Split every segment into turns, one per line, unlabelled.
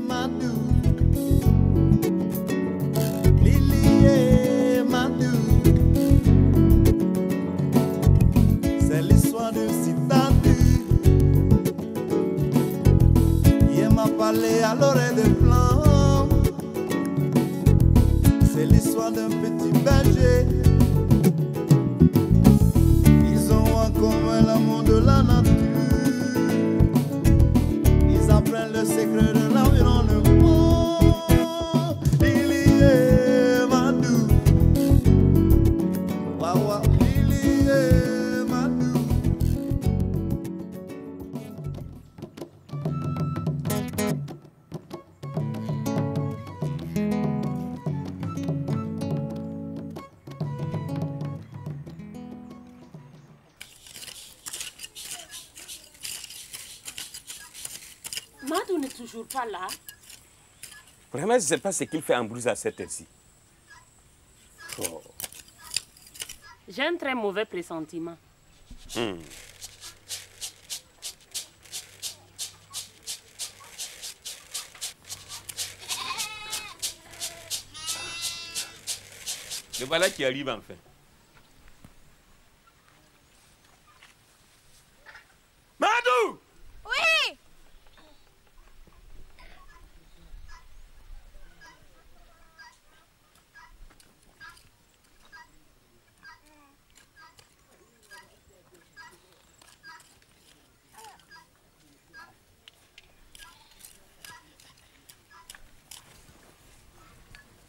Madou, Lily Madou, c'est l'histoire de Citadu. Il m'a parlé à l'oreille de plan. C'est l'histoire d'un petit berger. Ils ont en commun l'amour de la nature. Ils apprennent le secret de l'environnement. Lily et Madou, waouh, Lily et Madou.
Madou n'est toujours pas là.
Vraiment, je ne sais pas ce qu'il fait en brousse à cette heure-ci. Oh.
J'ai un très mauvais pressentiment.
Le voilà qui arrive enfin. Madou!
Oui!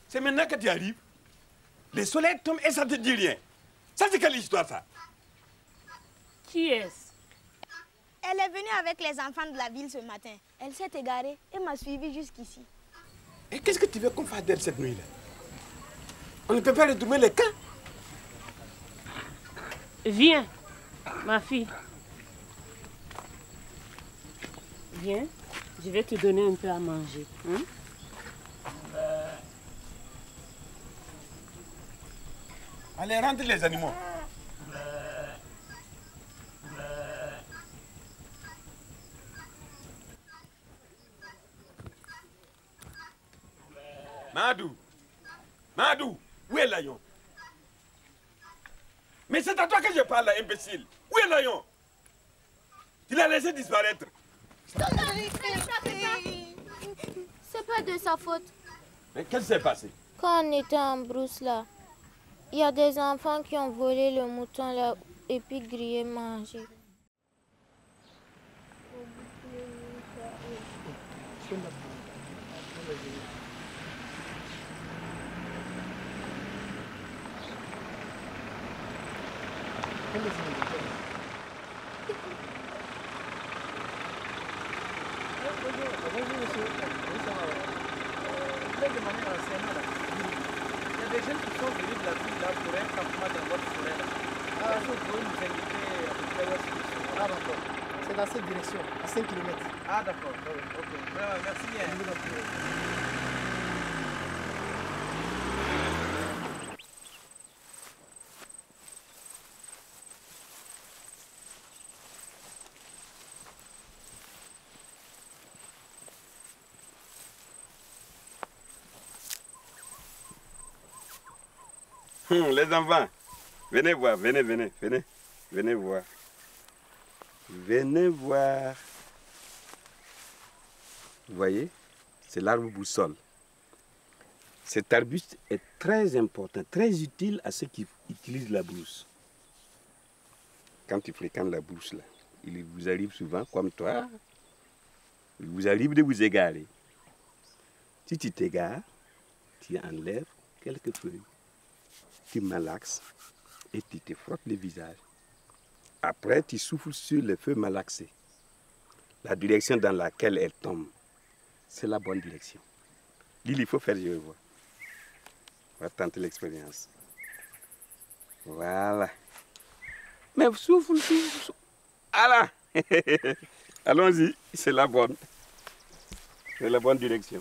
C'est maintenant que tu arrives. Le soleil tombe et ça ne te dit rien. Ça, c'est quelle histoire, ça?
Qui est-ce?
Elle est venue avec les enfants de la ville ce matin. Elle s'est égarée et m'a suivi jusqu'ici.
Et qu'est-ce que tu veux qu'on fasse d'elle cette nuit-là? On ne peut pas retourner les camps?
Viens, ma fille. Viens, je vais te donner un peu à manger. Hein?
Allez, rentre les animaux. Madou! Madou! Où est Lion? Mais c'est à toi que je parle, là, imbécile! Où est Lion? Tu l'as laissé disparaître.
C'est pas de sa faute.
Mais qu'est-ce qui s'est passé?
Quand on était en brousse là, il y a des enfants qui ont volé le mouton là et puis grillé manger.
Bonjour monsieur. Oui, ça va. Je voulais demander un renseignement là. Il y a des jeunes qui sont venus de la ville là pour un campement dans votre forêt là. Est-ce que vous pouvez nous inviter à peu près où est-ce qu'ils sont? Ah d'accord. C'est dans cette direction, à 5 km. Ah d'accord. Ok. Vraiment, merci bien.
Les enfants, venez voir, venez voir. Venez voir. Vous voyez, c'est l'arbre boussole. Cet arbuste est très important, très utile à ceux qui utilisent la brousse. Quand tu fréquentes la brousse, là, il vous arrive souvent, comme toi, il vous arrive de vous égarer. Si tu t'égares, tu enlèves quelques feuilles. Tu malaxes et tu te frottes le visage. Après, tu souffles sur les feuilles malaxées. La direction dans laquelle elles tombent, c'est la bonne direction. Lily, il faut faire, je vais voir. On va tenter l'expérience. Voilà. Mais souffle. Voilà. Allons-y, c'est la bonne. C'est la bonne direction.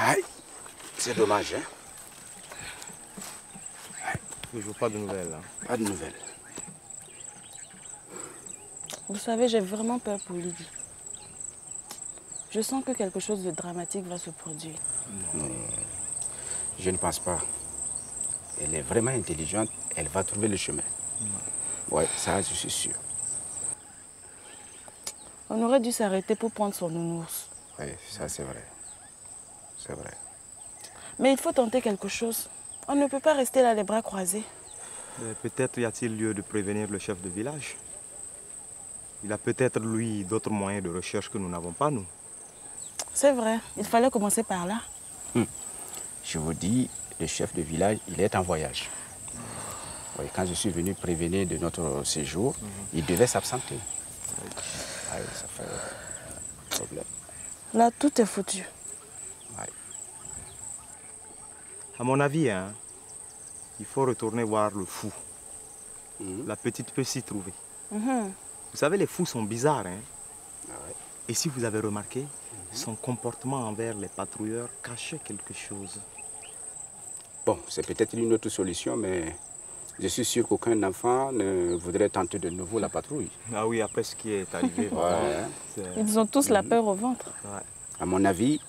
Aïe, c'est dommage, hein.
Toujours pas de nouvelles. Hein.
Pas de nouvelles.
Vous savez, j'ai vraiment peur pour Lydie. Je sens que quelque chose de dramatique va se produire.
Non, je ne pense pas. Elle est vraiment intelligente, elle va trouver le chemin. Oui, ça, je suis sûr.
On aurait dû s'arrêter pour prendre son nounours.
Oui, ça c'est vrai. C'est vrai.
Mais il faut tenter quelque chose. On ne peut pas rester là les bras croisés.
Peut-être y a-t-il lieu de prévenir le chef de village. Il a peut-être, lui, d'autres moyens de recherche que nous n'avons pas, nous.
C'est vrai, il fallait commencer par là.
Je vous dis, le chef de village, il est en voyage. Oui, quand je suis venu prévenir de notre séjour, il devait s'absenter. Oui, ça fait problème.
Là, tout est foutu.
Oui.
À mon avis, hein, il faut retourner voir le fou. La petite peut s'y trouver. Vous savez, les fous sont bizarres. Hein?
Ah ouais.
Et si vous avez remarqué, son comportement envers les patrouilleurs cachait quelque chose.
Bon, c'est peut-être une autre solution, mais je suis sûr qu'aucun enfant ne voudrait tenter de nouveau la patrouille.
Ah oui, après ce qui est arrivé.
Ils ont tous la peur au ventre.
Ouais.
À mon avis,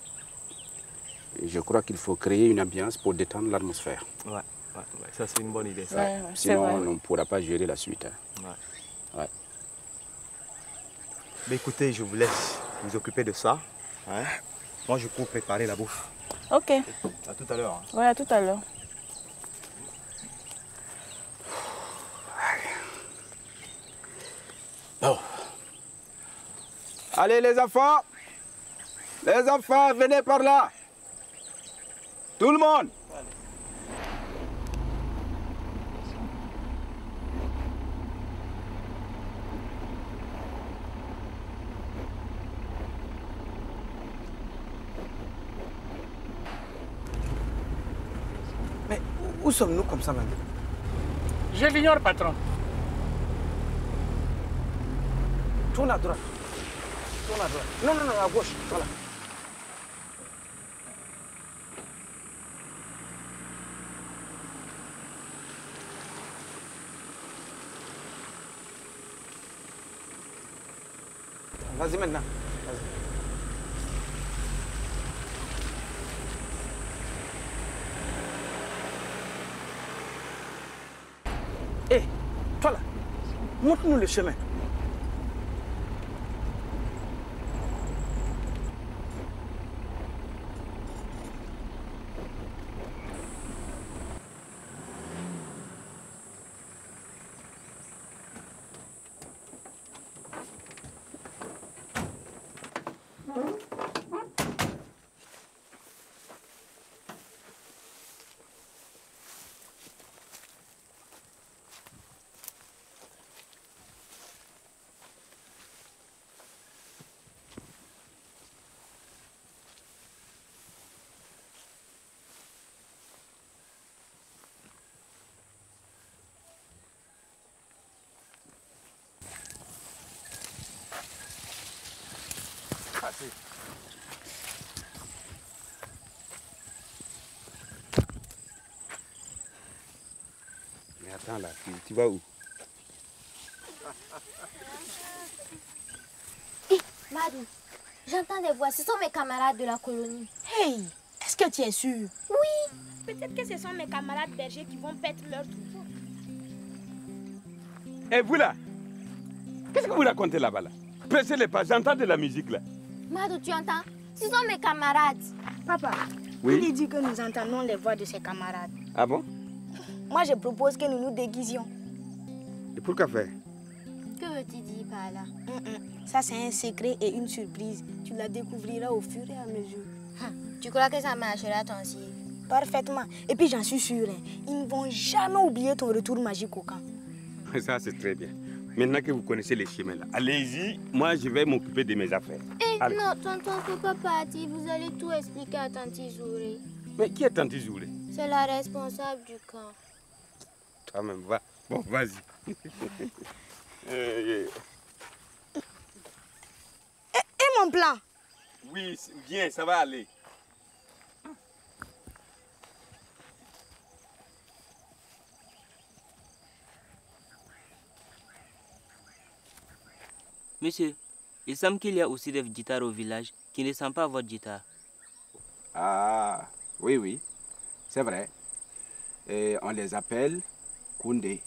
je crois qu'il faut créer une ambiance pour détendre l'atmosphère.
Ouais, ça c'est une bonne idée. Ça.
Ouais,
Sinon,
vrai.
on ne pourra pas gérer la suite. Hein.
Ouais. Mais écoutez, je vous laisse vous occuper de ça. Hein? Moi, je cours préparer la bouffe.
Ok.
À tout à l'heure. Hein.
Ouais, à tout à l'heure.
Bon. Allez les enfants, venez par là. Tout le monde.
Mais où sommes-nous comme ça maintenant?
Je l'ignore, patron.
Tourne à droite. Tourne à droite. Non, non, non, à gauche. Voilà. Vas-y maintenant. Hé, toi là, montre-nous le chemin.
Mais attends là, tu vas où?
Hé, Madou, j'entends des voix. Ce sont mes camarades de la colonie.
Hey, est-ce que tu es sûr?
Oui.
Peut-être que ce sont mes camarades bergers qui vont perdre leur troupeau.
Et vous là? Qu'est-ce que vous racontez là-bas là? Pressez les pas, j'entends de la musique là.
Madou, tu entends? Ce sont mes camarades.
Papa,
Oui?
il dit que nous entendons les voix de ses camarades.
Ah bon?
Moi, je propose que nous nous déguisions.
Et pourquoi faire?
Que veux-tu dire par là?
Ça, c'est un secret et une surprise. Tu la découvriras au fur et à mesure.
Tu crois que ça marchera, ton ciel?
Parfaitement. Et puis, j'en suis sûre, hein, ils ne vont jamais oublier ton retour magique au camp.
Ça c'est très bien. Maintenant que vous connaissez les chemins là, allez-y, moi je vais m'occuper de mes affaires.
Eh
Allez.
non, tonton, faut pas partir. Vous allez tout expliquer à tante Zouré.
Mais qui est Tante Zoulé?
C'est la responsable du camp.
Toi-même, va. Bon, vas-y.
Et mon plan?
Oui, viens, ça va aller.
Monsieur, il semble qu'il y a aussi des guitares au village qui ne ressemblent pas à votre guitare.
Ah, oui, oui, c'est vrai. Et on les appelle Koundé.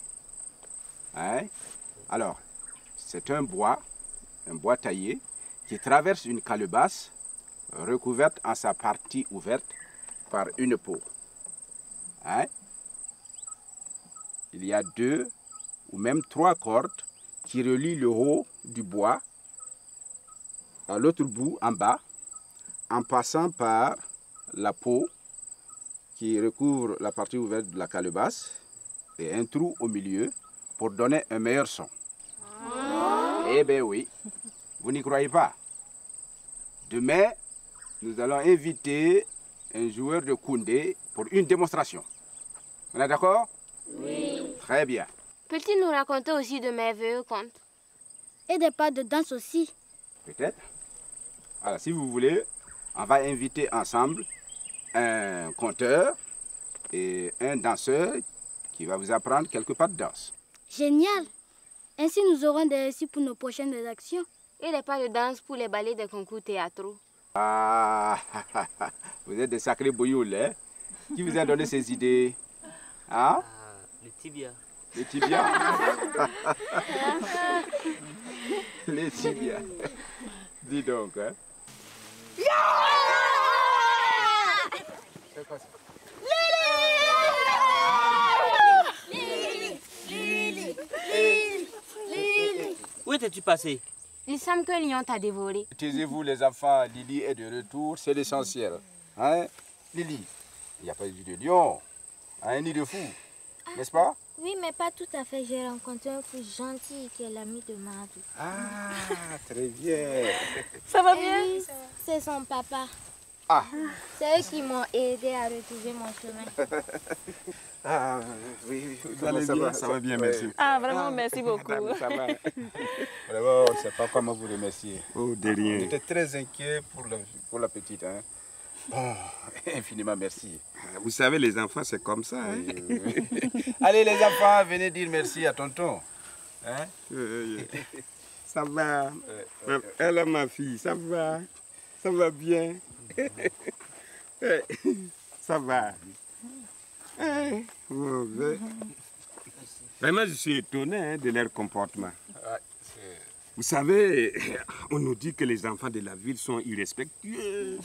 Hein? Alors, c'est un bois taillé, qui traverse une calebasse recouverte en sa partie ouverte par une peau. Hein? Il y a 2 ou même 3 cordes qui relient le haut du bois à l'autre bout en bas, en passant par la peau qui recouvre la partie ouverte de la calebasse et un trou au milieu pour donner un meilleur son. Eh bien oui, vous n'y croyez pas. Demain, nous allons inviter un joueur de Koundé pour une démonstration. On est d'accord?
Oui.
Très bien.
Peux-tu nous raconter aussi de merveilleux contes?
Et des pas de danse aussi.
Peut-être. Alors, si vous voulez, on va inviter ensemble un conteur et un danseur qui va vous apprendre quelques pas de danse.
Génial. Ainsi, nous aurons des récits pour nos prochaines actions.
Et des pas de danse pour les ballets des concours théâtraux.
Ah, vous êtes des sacrés bouilloules, hein? Qui vous a donné ces idées? Hein?
Le tibia.
Les tibias. Les tibias. Dis donc, hein? C'est quoi ça?
Où étais-tu passé?
Il semble que Lyon t'a dévoré.
Taisez-vous les enfants, Lily est de retour, c'est l'essentiel. Hein? Lily, il n'y a pas eu de lion, hein, ni de fou, n'est-ce pas?
Oui, mais pas tout à fait. J'ai rencontré un fou gentil qui est l'ami de Madou.
Ah, très bien.
Ça va bien?
Oui, c'est son papa.
Ah.
C'est eux qui m'ont aidé à retrouver mon chemin.
Ah, oui,
Ça va bien, merci.
Ah, vraiment, merci beaucoup.
Ça va. Vraiment, on ne sait pas comment vous remercier.
Oh, de rien.
J'étais très inquiet pour la petite. Hein. Bon, infiniment merci.
Vous savez, les enfants, c'est comme ça. Hein?
Allez, les enfants, venez dire merci à tonton. Hein?
Ça va. Elle est ma fille, ça va. Ça va bien. Ça va. Vraiment, je suis étonné hein, de leur comportement. Vous savez, on nous dit que les enfants de la ville sont irrespectueux.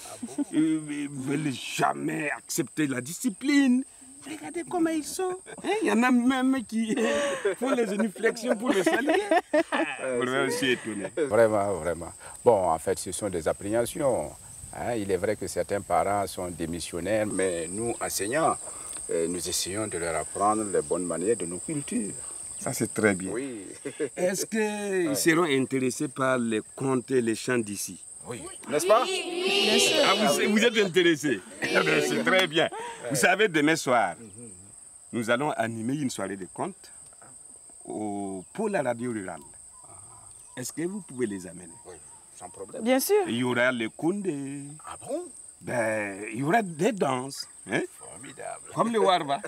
Ils ne veulent jamais accepter la discipline. Regardez comment ils sont. Il y en a même qui font les genuflexions pour le saluer. Vraiment, je suis étonné.
Vraiment, vraiment. Bon, en fait, ce sont des appréhensions. Hein, il est vrai que certains parents sont démissionnaires, mais nous, enseignants, nous essayons de leur apprendre les bonnes manières de nos cultures.
Ça, c'est très bien.
Oui.
Est-ce qu'ils seront intéressés par les contes et les chants d'ici?
Oui. N'est-ce pas?
Bien sûr.
Ah, vous êtes intéressés? C'est très bien. Vous savez, demain soir, nous allons animer une soirée de contes pour la radio rurale. Est-ce que vous pouvez les amener?
Oui, sans problème.
Bien sûr.
Il y aura le Koundé.
Ah bon?
Ben, il y aura des danses. Hein?
Formidable.
Comme le Warba.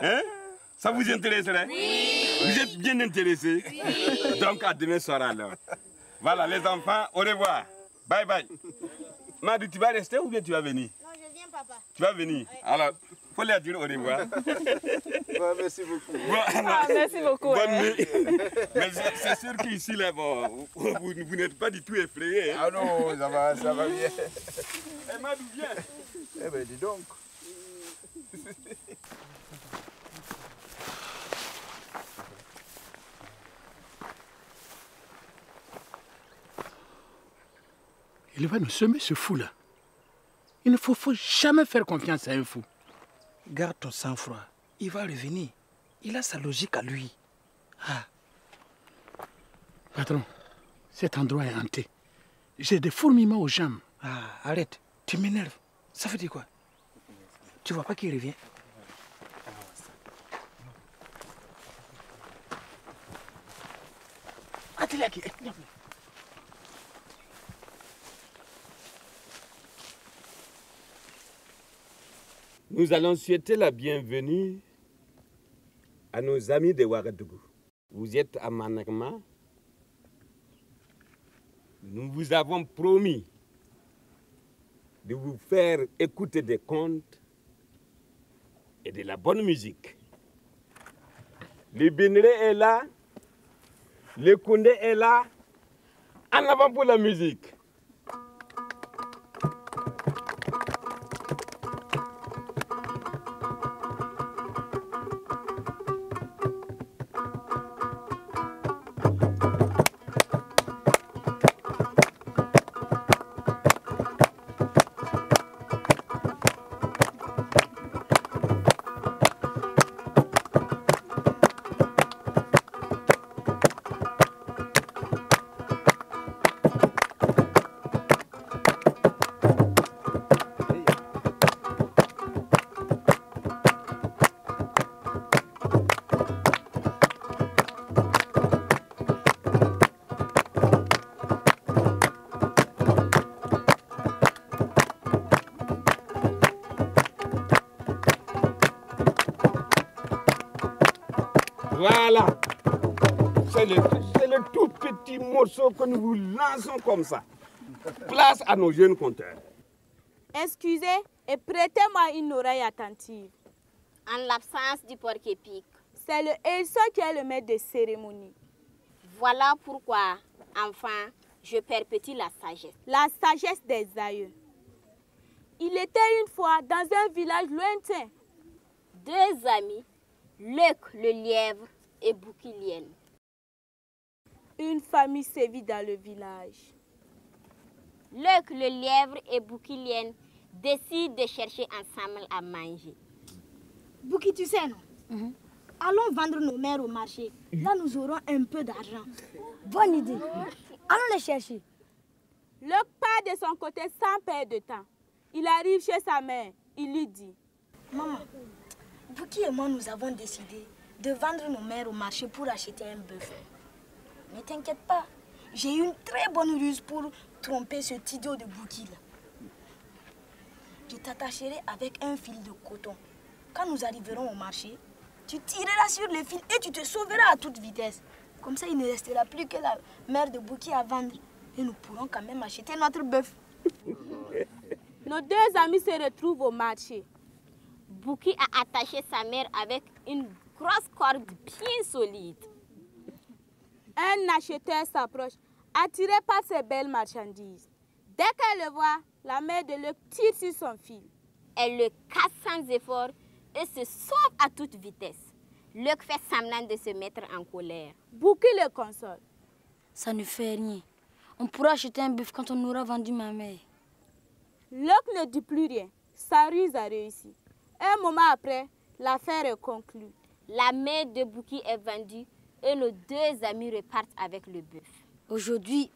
Hein? Ça vous intéresserait? Oui. Vous êtes bien intéressés? Oui. Donc à demain soir alors. Voilà les enfants, au revoir. Bye bye. Madou, tu vas rester ou bien tu vas venir?
Non, je viens, papa.
Tu vas venir? Oui. Alors, il faut leur dire au revoir.
Bon, merci beaucoup.
Bon,
Ah, merci beaucoup.
Bonne nuit. Mais c'est sûr qu'ici, là, bon, vous n'êtes pas du tout effrayé. Hein?
Ah non, ça va bien.
Eh, Madou, viens.
Eh bien, dis donc.
Il va nous semer ce fou-là. Il ne faut jamais faire confiance à un fou. Garde ton sang-froid. Il va revenir. Il a sa logique à lui. Ah. Patron, cet endroit est hanté. J'ai des fourmillements aux jambes. Ah, arrête. Tu m'énerves. Ça veut dire quoi? Tu vois pas qu'il revient? Attends-le.
Nous allons souhaiter la bienvenue à nos amis de Ouagadougou. Vous êtes à Managma,
nous vous avons promis de vous faire écouter des contes et de la bonne musique. Le Bénéré est là, le Koundé est là. En avant pour la musique. Voilà. C'est le tout petit morceau que nous vous lançons comme ça. Place à nos jeunes conteurs.
Excusez et prêtez-moi une oreille attentive.
En l'absence du porc-épic,
c'est le Elsa qui est le maître de cérémonie.
Voilà pourquoi, enfin, je perpétue la sagesse.
La sagesse des aïeux. Il était une fois dans un village lointain.
Deux amis, Luc le lièvre et Bouki l'hyène.
Une famille sévit dans le village.
Luc le lièvre et Bouki l'hyène décident de chercher ensemble à manger.
Bouki, tu sais, non? Allons vendre nos mères au marché. Là, nous aurons un peu d'argent.
Bonne idée. Allons les chercher.
Luc part de son côté sans perdre de temps. Il arrive chez sa mère. Il lui dit:
Maman, Bouki et moi, nous avons décidé de vendre nos mères au marché pour acheter un bœuf. Ne t'inquiète pas, j'ai une très bonne ruse pour tromper ce idiot de Bouki là. Je t'attacherai avec un fil de coton. Quand nous arriverons au marché, tu tireras sur le fil et tu te sauveras à toute vitesse. Comme ça, il ne restera plus que la mère de Bouki à vendre. Et nous pourrons quand même acheter notre bœuf.
Nos deux amis se retrouvent au marché.
Bouki a attaché sa mère avec une grosse corde bien solide.
Un acheteur s'approche, attiré par ses belles marchandises. Dès qu'elle le voit, la mère de Luc tire sur son fil.
Elle le casse sans effort et se sauve à toute vitesse. Luc fait semblant de se mettre en colère.
Bouki le console.
Ça ne fait rien. On pourra acheter un bœuf quand on aura vendu ma mère.
Luc ne dit plus rien. Sa ruse a réussi. Un moment après, l'affaire est conclue.
La mère de Bouki est vendue et nos deux amis repartent avec le bœuf.
Aujourd'hui,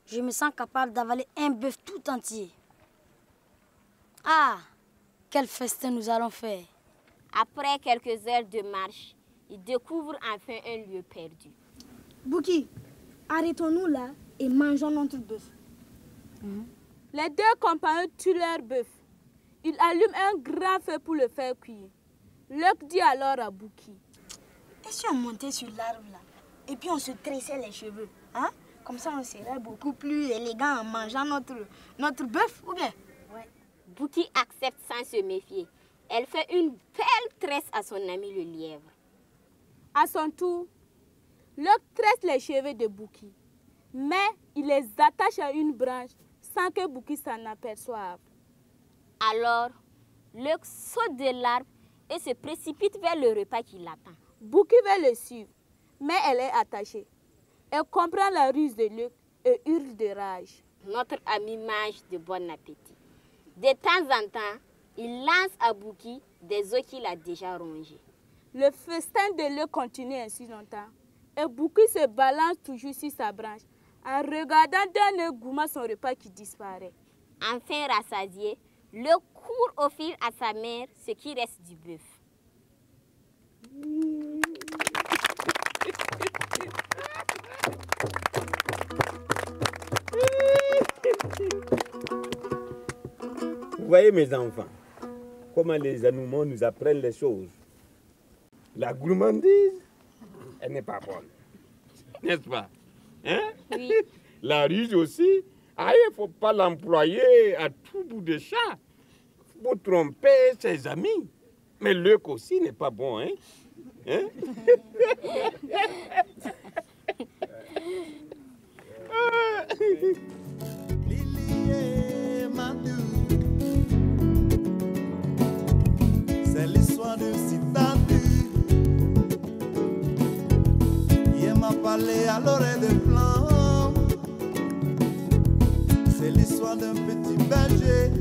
je me sens capable d'avaler un bœuf tout entier. Ah, quel festin nous allons faire.
Après quelques heures de marche, ils découvrent enfin un lieu perdu.
Bouki, arrêtons-nous là et mangeons notre bœuf.
Les deux compagnons tuent leur bœuf. Ils allument un grand feu pour le faire cuire. Luc dit alors à Bouki:
Et si on montait sur l'arbre là et puis on se tressait les cheveux, hein? Comme ça on serait beaucoup plus élégant en mangeant notre bœuf, ou bien?
Ouais. Bouki accepte sans se méfier. Elle fait une belle tresse à son ami le lièvre.
À son tour, Luc tresse les cheveux de Bouki, mais il les attache à une branche sans que Bouki s'en aperçoive.
Alors, Luc saute de l'arbre et se précipite vers le repas qui l'attend.
Bouki veut le suivre, mais elle est attachée. Elle comprend la ruse de Luc et hurle de rage.
Notre ami mange de bon appétit. De temps en temps, il lance à Bouki des os qu'il a déjà rongés.
Le festin de Luc continue ainsi longtemps. Et Bouki se balance toujours sur sa branche en regardant d'un œil gourmand son repas qui disparaît.
Enfin rassasié, Luc court offrir à sa mère ce qui reste du bœuf.
Vous voyez mes enfants, comment les animaux nous apprennent les choses. La gourmandise, elle n'est pas bonne. N'est-ce pas? Hein?
Oui.
La ruse aussi, il ne faut pas l'employer à tout bout de champ pour tromper ses amis. Mais l'œuf aussi n'est pas bon, hein?
C'est l'histoire de Citadu. Il m'a parlé à l'oreille de plan. C'est l'histoire d'un petit berger